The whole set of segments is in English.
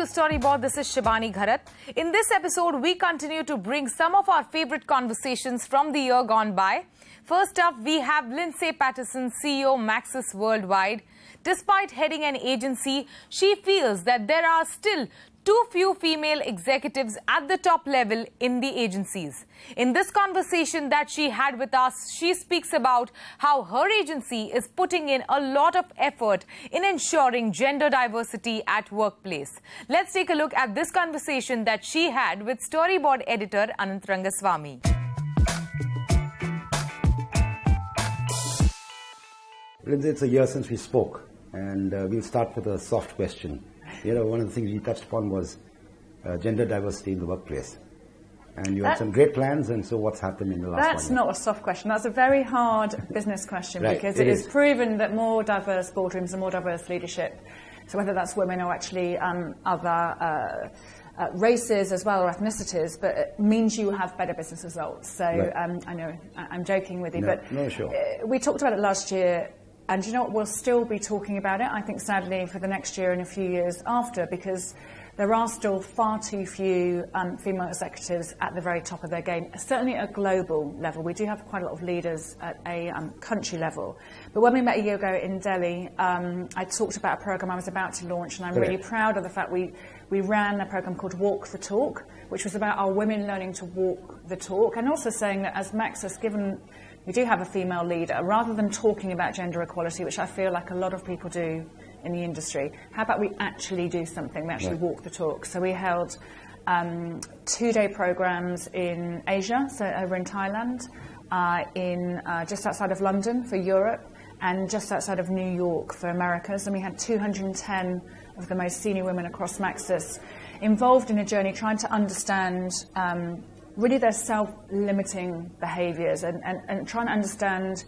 Storyboard. This is Shibani Gharat. In this episode, we continue to bring some of our favorite conversations from the year gone by. First up, we have Lindsay Pattison, CEO, Maxus Worldwide. Despite heading an agency, she feels that there are still too few female executives at the top level in the agencies. In this conversation that she had with us, she speaks about how her agency is putting in a lot of effort in ensuring gender diversity at workplace. Let's take a look at this conversation that she had with Storyboard editor Anant Rangaswamy. Lindsay, it's a year since we spoke, and we'll start with a soft question. You know, one of the things you touched upon was gender diversity in the workplace. And you had some great plans, and so what's happened in the last 1 year? That's not a soft question. That's a very hard business question, right, because it is proven that more diverse boardrooms and more diverse leadership, so whether that's women or actually other races as well, or ethnicities, but it means you have better business results. So I know I'm joking with you, but sure. We talked about it last year. And you know what, we'll still be talking about it, I think, sadly, for the next year and a few years after, because there are still far too few female executives at the very top of their game, certainly at a global level. We do have quite a lot of leaders at a country level. But when we met a year ago in Delhi, I talked about a program I was about to launch, and I'm really proud of the fact we ran a program called Walk the Talk, which was about our women learning to walk the talk, and also saying that as Maxus, given we do have a female leader, rather than talking about gender equality, which I feel like a lot of people do in the industry, how about we actually do something, we actually walk the talk. So we held 2-day programs in Asia, so over in Thailand, in just outside of London for Europe, and just outside of New York for Americas, and we had 210 of the most senior women across Maxus involved in a journey trying to understand really their self-limiting behaviours and trying to understand,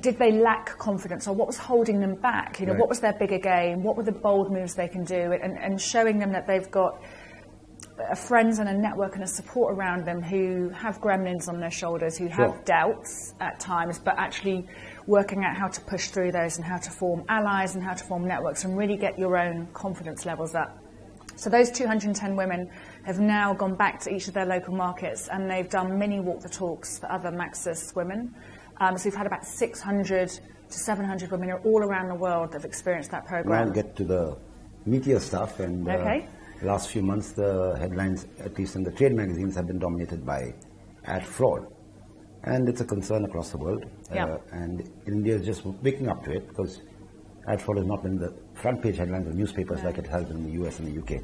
did they lack confidence, or what was holding them back? You know, what was their bigger game? What were the bold moves they can do? And showing them that they've got friends and a network and a support around them who have gremlins on their shoulders, who have doubts at times, but actually working out how to push through those and how to form allies and how to form networks and really get your own confidence levels up. So those 210 women have now gone back to each of their local markets, and they've done mini walk the talks for other Maxus women. So we've had about 600 to 700 women all around the world that have experienced that program. Now get to the meatier stuff, and the last few months the headlines, at least in the trade magazines, have been dominated by ad fraud. And it's a concern across the world. And India is just waking up to it, because ad fraud has not been the front page headlines of newspapers like it has in the US and the UK.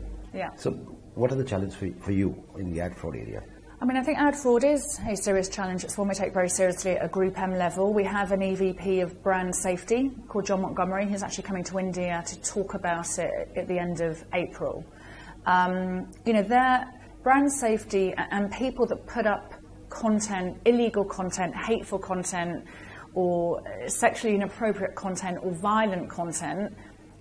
So what are the challenges for you in the ad fraud area? I mean, I think ad fraud is a serious challenge. It's one we take very seriously at a Group M level. We have an EVP of brand safety called John Montgomery, who's actually coming to India to talk about it at the end of April. You know, their brand safety and people that put up content, illegal content, hateful content, or sexually inappropriate content or violent content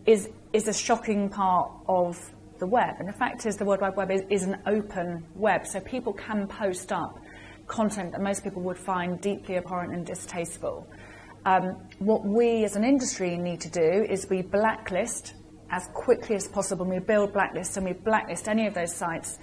is a shocking part of the web. And the fact is the World Wide Web is an open web, so people can post up content that most people would find deeply abhorrent and distasteful. What we as an industry need to do is we blacklist as quickly as possible, and we build blacklists, and we blacklist any of those sites.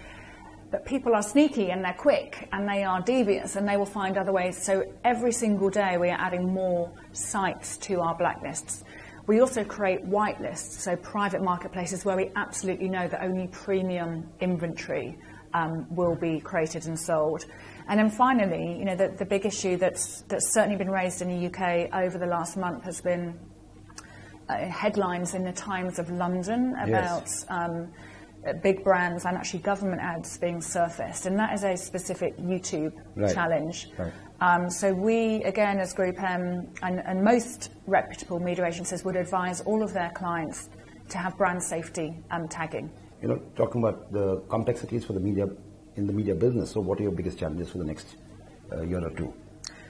But people are sneaky and they're quick and they are devious, and they will find other ways. So every single day we are adding more sites to our blacklists. We also create whitelists, so private marketplaces where we absolutely know that only premium inventory will be created and sold. And then finally, you know, the big issue that's certainly been raised in the UK over the last month has been headlines in the Times of London about big brands and actually government ads being surfaced, and that is a specific YouTube challenge. So we, again, as Group M and most reputable media agencies would advise all of their clients to have brand safety tagging. You know, talking about the complexities for the media, in the media business, so what are your biggest challenges for the next year or two?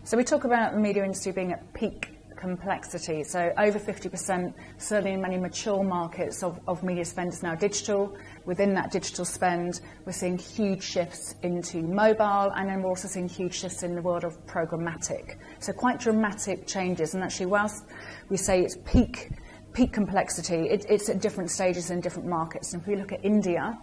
So we talk about the media industry being at peak complexity. So over 50%, certainly in many mature markets of media spend is now digital. Within that digital spend, we're seeing huge shifts into mobile, and then we're also seeing huge shifts in the world of programmatic. So quite dramatic changes. And actually, whilst we say it's peak peak complexity. It's at different stages in different markets. And if we look at India,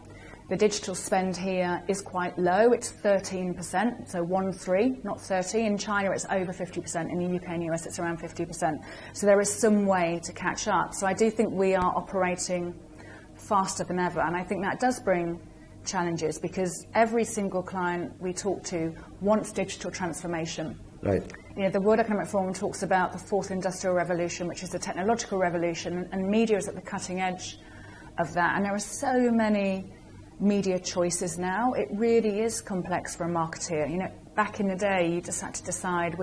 the digital spend here is quite low. It's 13%, so 1-3, not 30. In China, it's over 50%. In the UK and US, it's around 50%. So there is some way to catch up. So I do think we are operating faster than ever. And I think that does bring challenges because every single client we talk to wants digital transformation. Right. You know, the World Economic Forum talks about the fourth industrial revolution, which is a technological revolution, and media is at the cutting edge of that. And there are so many media choices now. It really is complex for a marketeer. You know, back in the day, you just had to decide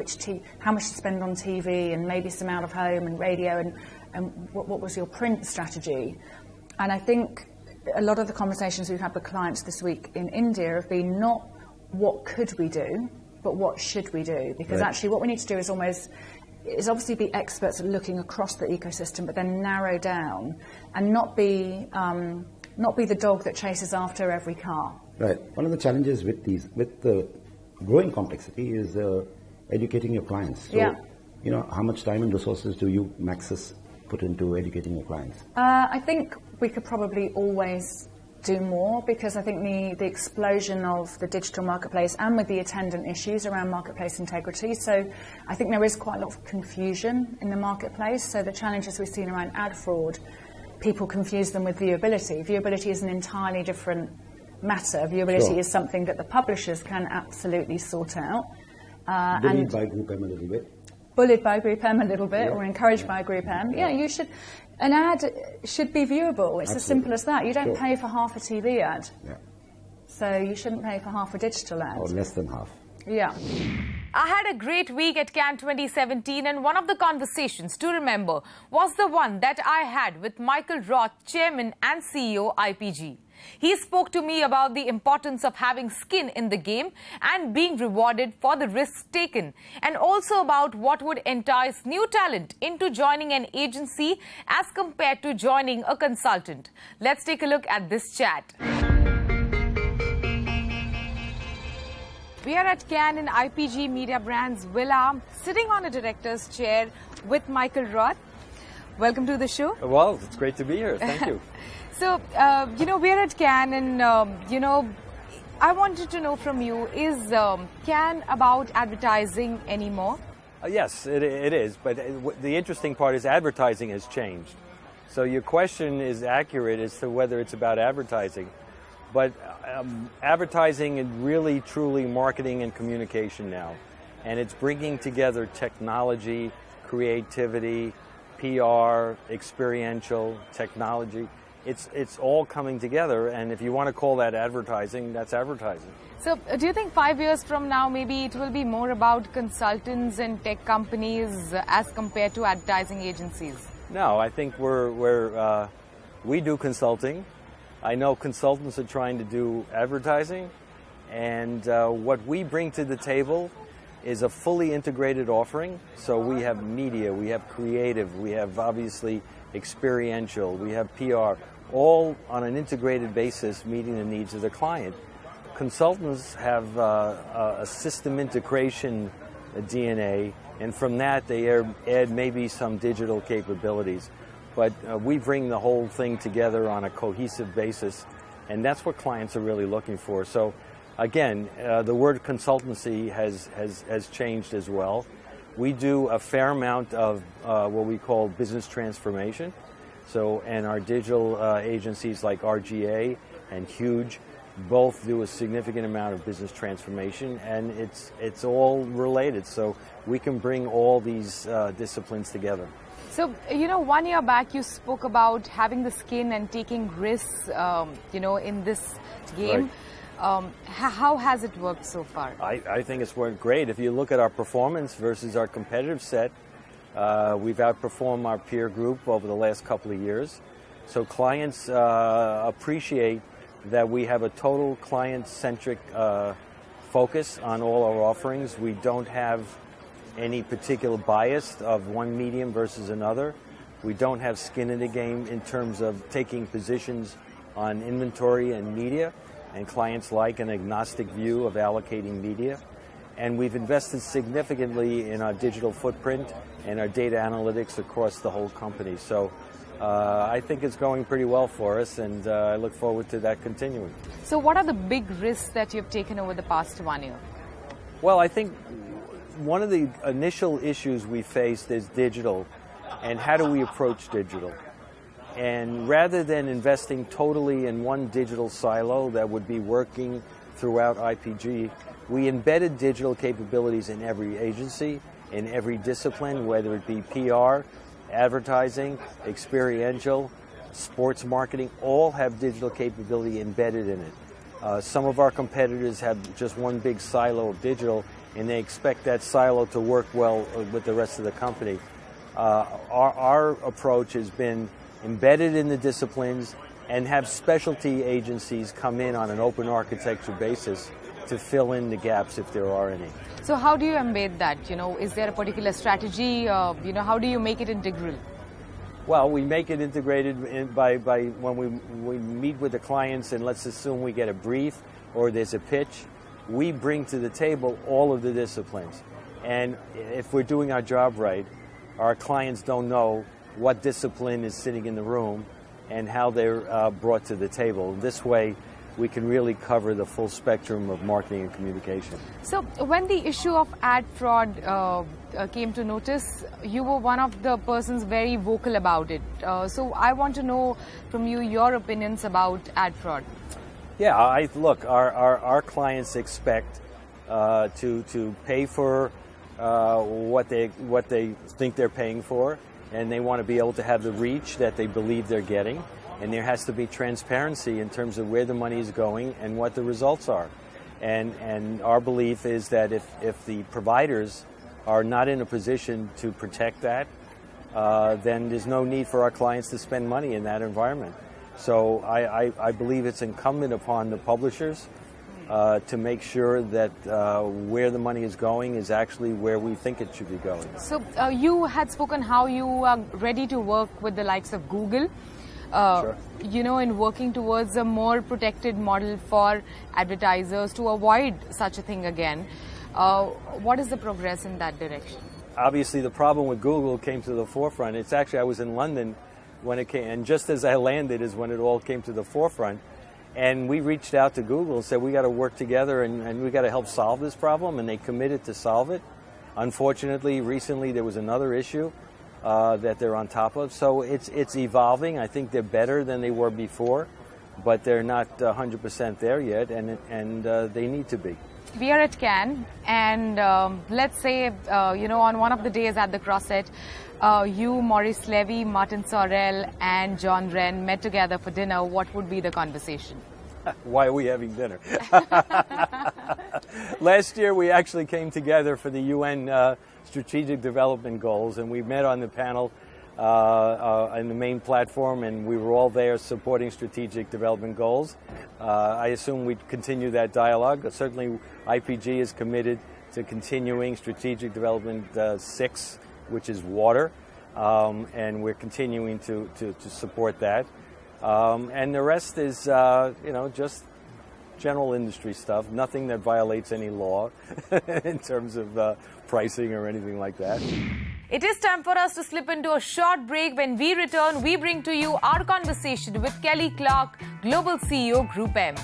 how much to spend on TV and maybe some out of home and radio and what was your print strategy. And I think a lot of the conversations we've had with clients this week in India have been not what could we do, but what should we do? Because actually what we need to do is obviously be experts at looking across the ecosystem, but then narrow down and not be the dog that chases after every car. Right. One of the challenges with the growing complexity is educating your clients. So, you know, how much time and resources do you, Maxus, put into educating your clients? I think we could probably always do more because I think the explosion of the digital marketplace and with the attendant issues around marketplace integrity. So I think there is quite a lot of confusion in the marketplace. So the challenges we've seen around ad fraud, people confuse them with viewability. Viewability is an entirely different matter. Viewability is something that the publishers can absolutely sort out. Bullied by Group M a little bit. Bullied by Group M a little bit, or encouraged by Group M. Yeah, you should. An ad should be viewable. It's as simple as that. You don't pay for half a TV ad. So you shouldn't pay for half a digital ad. Or less than half. Yeah. I had a great week at Cannes 2017, and one of the conversations to remember was the one that I had with Michael Roth, Chairman and CEO IPG. He spoke to me about the importance of having skin in the game and being rewarded for the risks taken, and also about what would entice new talent into joining an agency as compared to joining a consultant. Let's take a look at this chat. We are at Cannes in IPG Media Brands Villa, sitting on a director's chair with Michael Roth. Welcome to the show. Well, it's great to be here. Thank you. So, you know, we're at Cannes and, you know, I wanted to know from you, is Cannes about advertising anymore? Yes, it is. But the interesting part is advertising has changed. So your question is accurate as to whether it's about advertising. But advertising is really, truly marketing and communication now. And it's bringing together technology, creativity, PR, experiential, technology. It's all coming together, and if you want to call that advertising, that's advertising. So do you think 5 years from now, maybe it will be more about consultants and tech companies as compared to advertising agencies? No, I think we do consulting. I know consultants are trying to do advertising, and what we bring to the table is a fully integrated offering. So we have media, we have creative, we have obviously experiential, we have PR, all on an integrated basis meeting the needs of the client. Consultants have a system integration DNA, and from that they add maybe some digital capabilities. But we bring the whole thing together on a cohesive basis, and that's what clients are really looking for. So again, the word consultancy has changed as well. We do a fair amount of what we call business transformation. So, and our digital agencies like RGA and Huge both do a significant amount of business transformation, and it's all related. So we can bring all these disciplines together. So, you know, 1 year back you spoke about having the skin and taking risks, you know, in this game. Right. How has it worked so far? I think it's worked great. If you look at our performance versus our competitive set, we've outperformed our peer group over the last couple of years. So clients appreciate that we have a total client-centric focus on all our offerings. We don't have any particular bias of one medium versus another. We don't have skin in the game in terms of taking positions on inventory and media, and clients like an agnostic view of allocating media. And we've invested significantly in our digital footprint and our data analytics across the whole company. So I think it's going pretty well for us, and I look forward to that continuing. So what are the big risks that you've taken over the past 1 year? Well, I think one of the initial issues we faced is digital, and how do we approach digital? And rather than investing totally in one digital silo that would be working throughout IPG, we embedded digital capabilities in every agency, in every discipline, whether it be PR, advertising, experiential, sports marketing, all have digital capability embedded in it. Some of our competitors have just one big silo of digital, and they expect that silo to work well with the rest of the company. Our approach has been embedded in the disciplines and have specialty agencies come in on an open architecture basis to fill in the gaps if there are any. So how do you embed that? Is there a particular strategy? How do you make it integral? Well, we make it integrated by when we meet with the clients, and let's assume we get a brief or there's a pitch, we bring to the table all of the disciplines. And if we're doing our job right, our clients don't know what discipline is sitting in the room and how they're brought to the table. This way, we can really cover the full spectrum of marketing and communication. So when the issue of ad fraud came to notice, you were one of the persons very vocal about it. So I want to know from you your opinions about ad fraud. Yeah, look, our clients expect to pay for what they think they're paying for, and they want to be able to have the reach that they believe they're getting. And there has to be transparency in terms of where the money is going and what the results are. And our belief is that if the providers are not in a position to protect that, then there's no need for our clients to spend money in that environment. So I believe it's incumbent upon the publishers to make sure that where the money is going is actually where we think it should be going. So you had spoken how you are ready to work with the likes of Google. Sure. In working towards a more protected model for advertisers to avoid such a thing again. What is the progress in that direction? Obviously, the problem with Google came to the forefront. It's actually, I was in London when it came, and just as I landed is when it all came to the forefront. And we reached out to Google and said, we got to work together and we got to help solve this problem, and they committed to solve it. Unfortunately, recently there was another issue that they're on top of. So it's evolving. I think they're better than they were before, but they're not 100% there yet, and they need to be. We are at Cannes, and let's say, on one of the days at the Crosset, you, Maurice Levy, Martin Sorrell, and John Wren met together for dinner. What would be the conversation? Why are we having dinner? Last year, we actually came together for the UN Strategic Development Goals, and we met on the panel on the main platform, and we were all there supporting Strategic Development Goals. I assume we'd continue that dialogue. Certainly, IPG is committed to continuing Strategic Development 6, which is water, and we're continuing to support that. And the rest is, just general industry stuff, nothing that violates any law in terms of pricing or anything like that. It is time for us to slip into a short break. When we return, we bring to you our conversation with Kelly Clark, Global CEO, Group M.